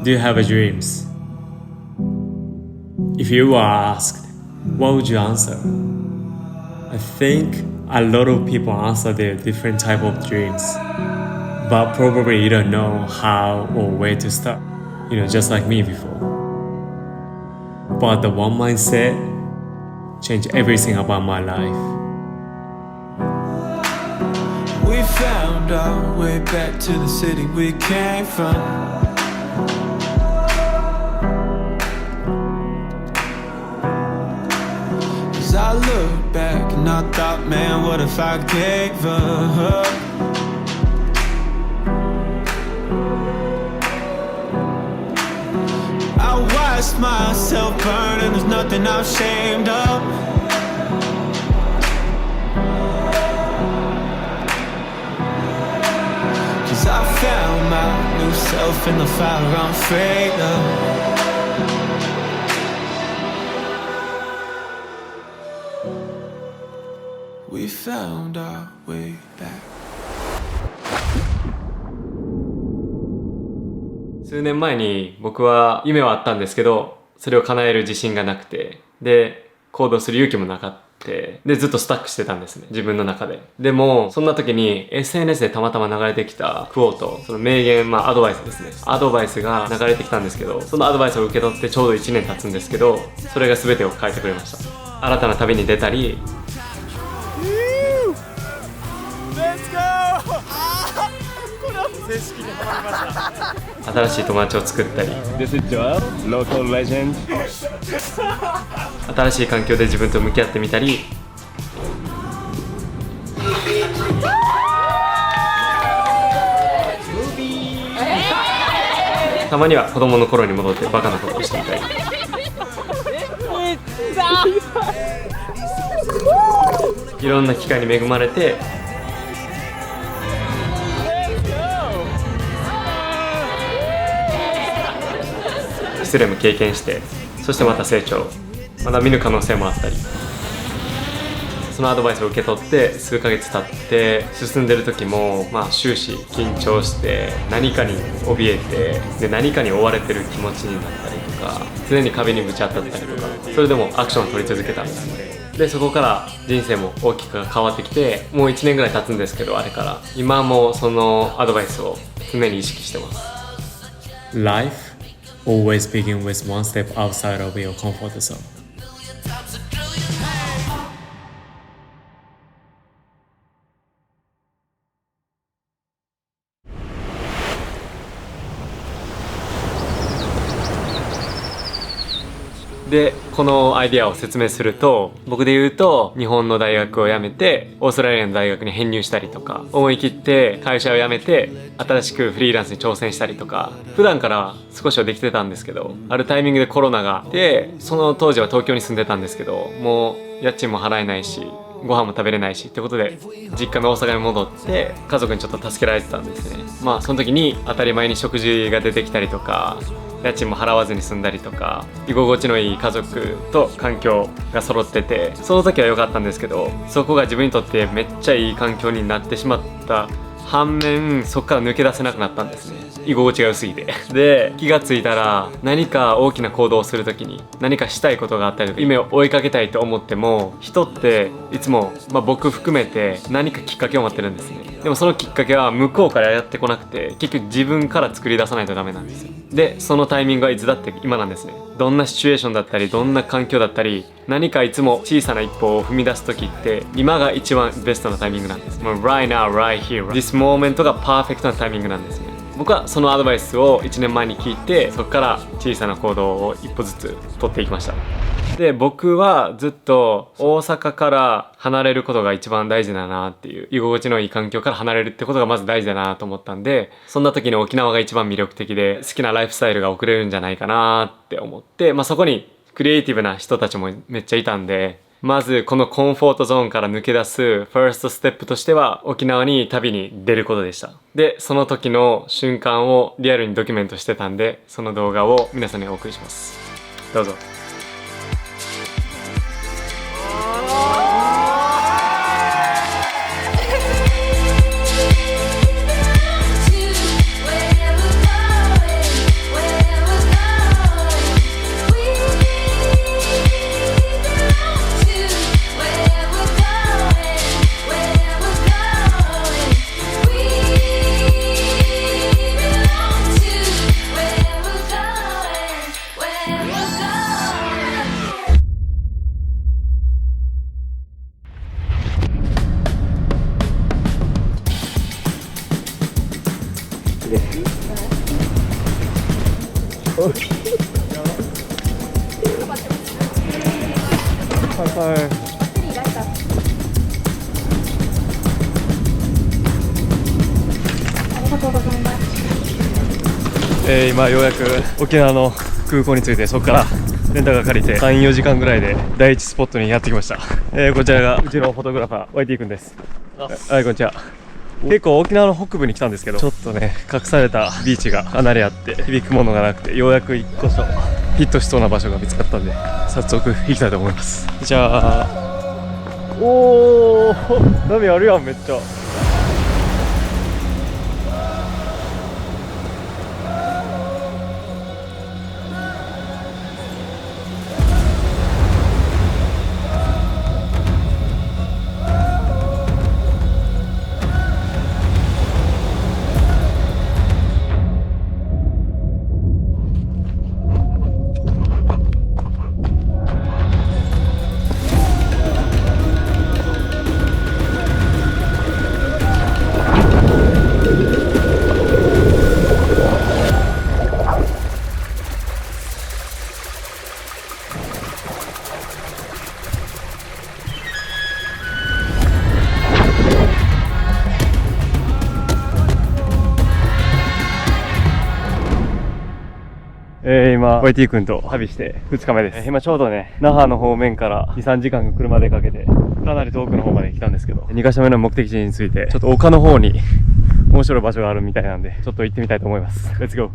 Do you have a dreams? If you were asked, what would you answer? I think a lot of people answer their different type of dreams, but probably you don't know how or where to start, just like me before. But the one mindset changed everything about my life. We found our way back to the city we came from. As I look back and I thought, man, what if I gave up? I watched myself burn and there's nothing I'm ashamed of. Cause I found my new self in the fire I'm afraid of. We found our way back. 数年前に僕は夢はあったんですけど、それを叶える自信がなくて、で行動する勇気もなかった。でずっとスタックしてたんですね、自分の中で。でもそんな時に SNS でたまたま流れてきたクォート、その名言、アドバイスですね、アドバイスが流れてきたんですけど、そのアドバイスを受け取ってちょうど1年経つんですけど、それが全てを変えてくれました。新たな旅に出たり、新しい友達を作ったり、新しい環境で自分と向き合ってみたり、たまには子供の頃に戻ってバカなことをしてみたり、いろんな機会に恵まれて失礼も経験して、そしてまた成長、まだ見ぬ可能性もあったり、そのアドバイスを受け取って数ヶ月経って進んでる時も、終始緊張して何かに怯えて、で何かに追われてる気持ちになったりとか、常に壁にぶち当たったりとか、それでもアクションを取り続けたんですね。でそこから人生も大きく変わってきて、もう1年ぐらい経つんですけど、あれから今もそのアドバイスを常に意識してます。 Life always begins with one step outside of your comfort zone. でこのアイディアを説明すると、僕で言うと日本の大学を辞めてオーストラリアの大学に編入したりとか、思い切って会社を辞めて新しくフリーランスに挑戦したりとか、普段から少しはできてたんですけど、あるタイミングでコロナがあって、その当時は東京に住んでたんですけど、もう家賃も払えないしご飯も食べれないしってことで、実家の大阪に戻って家族にちょっと助けられてたんですね。その時に当たり前に食事が出てきたりとか、家賃も払わずに済んだりとか、居心地のいい家族と環境が揃ってて、その時は良かったんですけど、そこが自分にとってめっちゃいい環境になってしまった反面、そこから抜け出せなくなったんですね、居心地が薄いで。で気がついたら、何か大きな行動をする時に何かしたいことがあったりとか、夢を追いかけたいと思っても、人っていつも、僕含めて何かきっかけを待ってるんですね。でもそのきっかけは向こうからやってこなくて、結局自分から作り出さないとダメなんですよ。でそのタイミングはいつだって今なんですね。どんなシチュエーションだったり、どんな環境だったり、何かいつも小さな一歩を踏み出す時って、今が一番ベストなタイミングなんです。もう right now, right here, this moment がパーフェクトなタイミングなんですね。僕はそのアドバイスを1年前に聞いて、そこから小さな行動を一歩ずつ取っていきました。で僕はずっと大阪から離れることが一番大事だなっていう、居心地のいい環境から離れるってことがまず大事だなと思ったんで、そんな時に沖縄が一番魅力的で、好きなライフスタイルが送れるんじゃないかなって思って、そこにクリエイティブな人たちもめっちゃいたんで、まずこのコンフォートゾーンから抜け出すファーストステップとしては、沖縄に旅に出ることでした。でその時の瞬間をリアルにドキュメントしてたんで、その動画を皆さんにお送りします。どうぞ。今ようやく沖縄の空港に着いて、そこからレンタカー借りて 3,4 時間ぐらいで第一スポットにやってきました。こちらがうちのフォトグラファー YT 君です。はい、こんにちは。結構沖縄の北部に来たんですけど、ちょっとね隠されたビーチがかなりあって響くものがなくて、ようやく1個ヒットしそうな場所が見つかったんで、早速行きたいと思います。じゃあ、おー波あるやん、めっちゃ。今 YT 君と旅して2日目です。今ちょうどね那覇の方面から 2,3 時間車でかけてかなり遠くの方まで来たんですけど、2カ所目の目的地についてちょっと丘の方に面白い場所があるみたいなんで、ちょっと行ってみたいと思います。レッツゴー。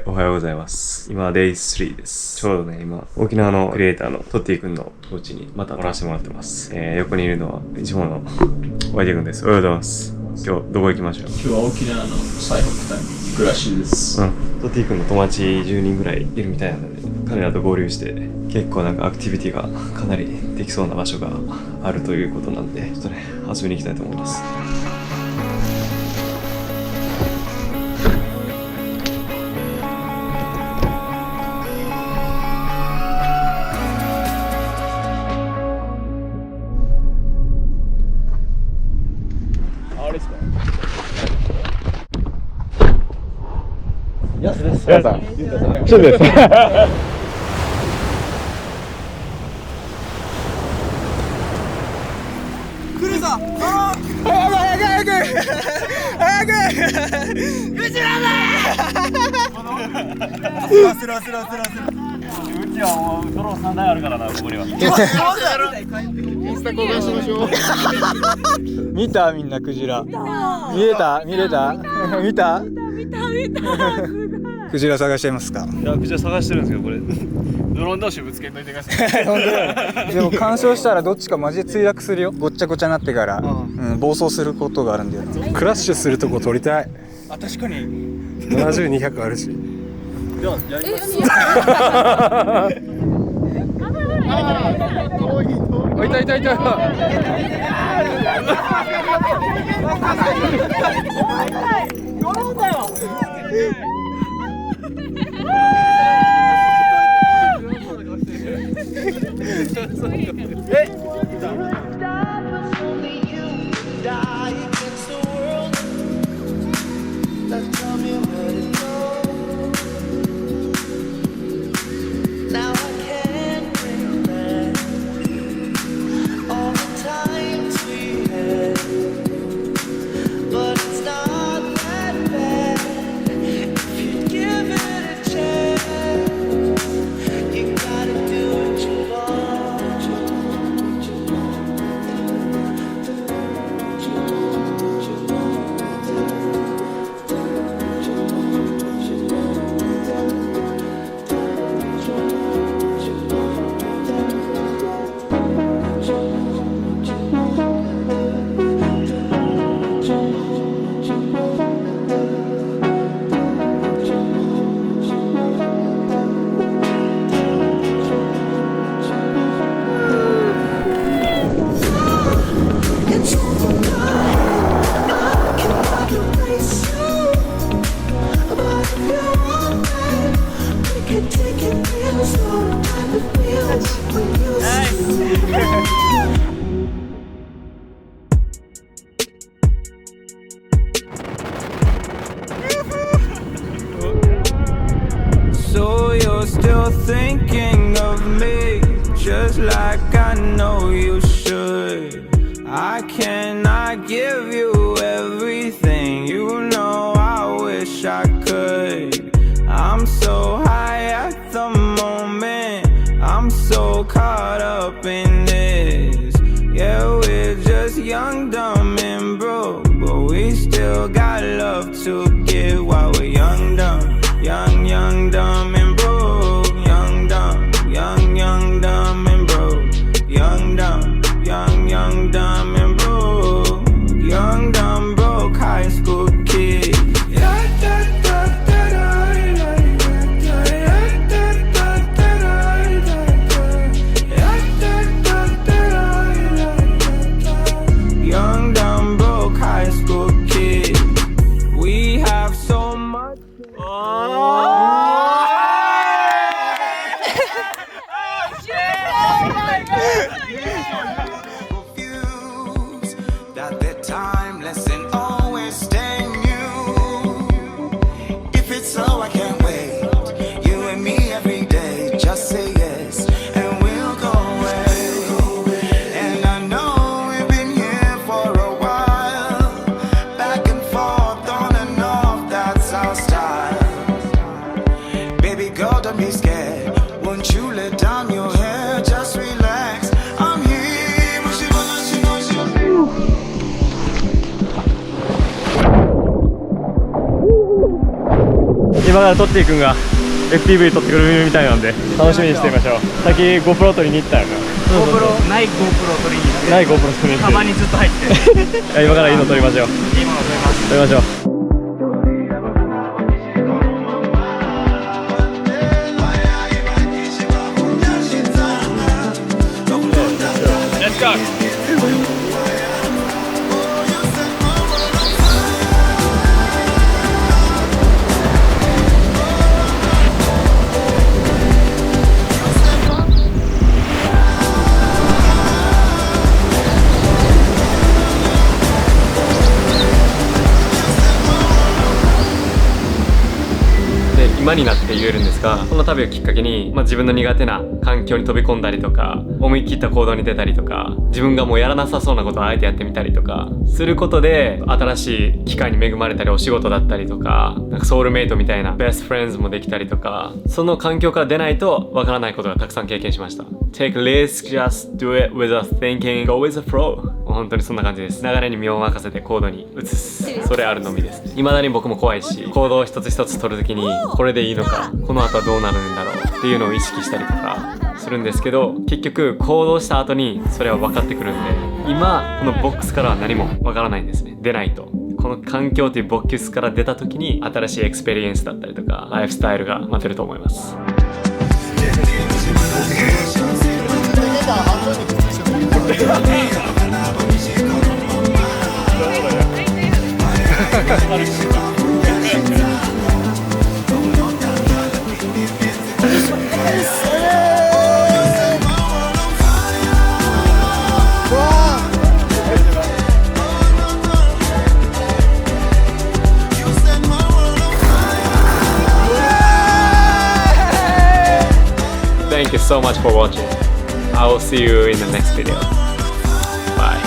おはようございます。今、デイ3です。ちょうどね、今、沖縄のクリエイターのトッティ君のお家にまた来らせてもらってます。横にいるのは、一方の YT 君です。おはようございます。今日、どこ行きましょう？今日は沖縄の最北端に暮らしです。トッティ君の友達10人ぐらいいるみたいなので、彼らと合流して、結構なんかアクティビティがかなりできそうな場所があるということなんで、ちょっとね、遊びに行きたいと思います。皆さん、そうです。来るぞ！早く！うちらだ！すら。うちはもうドローン3台あるからな、ここには。インスタ交換しましょう。見たみんなクジラ。見れた？見た？クジラ探してますか？いや、クジラ探してるんですけど、これドローン同士ぶつけんといてください。本当でも干渉したらどっちかマジで墜落するよ。ごっちゃごちゃになってから、暴走することがあるんだよ。クラッシュするとこ撮りたい。あ、確かに。70、200あるし。じゃあやります。いた。ドローンだよ。Now I can't bring back So you're still thinking of me, just like I know you should. I cannot give you everything, you know I wish I could. I'm so high at the moment, I'm so caught up in this. Yeah, we're just young, dumb and broke, but we still got love to give while we're young, dumb. Young, dumb and broke. Young, dumb, young, dumb and broke. Young, dumb, young, dumb and broke. Young, dumb, broke high school kid. Young, dumb, broke high school kid. We have so much. That they're timeless and always stay new. If it's so, I can't wait. You and me every day. Just say yes, and we'll go away. And I know we've been here for a while. Back and forth, on and off, that's our style. Baby girl, don't be scared. Won't you let down your hair? Just relax. I'm here.今からトッティ君が FPV 撮ってくれるみたいなんで楽しみにしてみましょう。先 GoPro 撮りに行ったよな。 GoPro ない GoPro 取りに行ってない GoPro 撮りに行ってカバンにずっと入って今からいいの撮りましょう。いいもの撮ります。撮りましょう。Let's go. de 今になって言えるんですが、この旅をきっかけに、自分の苦手な環境に飛び込んだりとか、思い切った行動に出たりとか、自分がもうやらなさそうなことをあえてやってみたりとかすることで、新しい機会に恵まれたり、お仕事だったりとか、ソウルメイトみたいなベストフレンズもできたりとか、その環境から出ないとわからないことがたくさん経験しました。 Take risk, just do it without thinking, go with the flow。 本当にそんな感じです。流れに身を任せて行動に移す、それあるのみです。未だに僕も怖いし、行動を一つ一つ取るときにこれでいいのか、この後はどうなるんだろうっていうのを意識したりとかするんですけど、結局行動した後にそれは分かってくるんで、今このボックスからは何も分からないんですね。出ないと、この環境というボックスから出た時に新しいエクスペリエンスだったりとかライフスタイルが待てると思います。Thank you so much for watching. I will see you in the next video. Bye.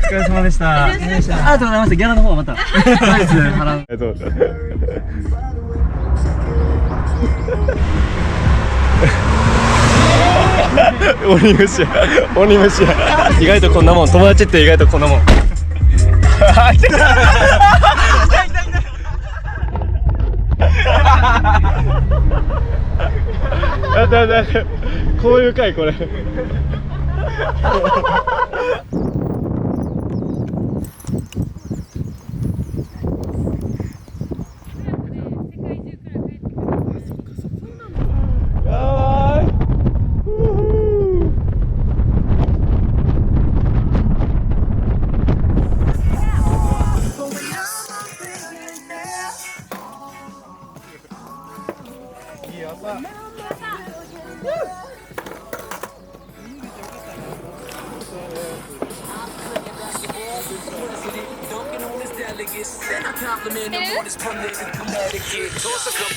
お疲れ様でした。ありがとうございました。ギャラの方はまた。ナイス払う。鬼虫や、鬼虫や。意外とこんなもん、友達って意外とこんなもん。だこういう回これ。Toss a couple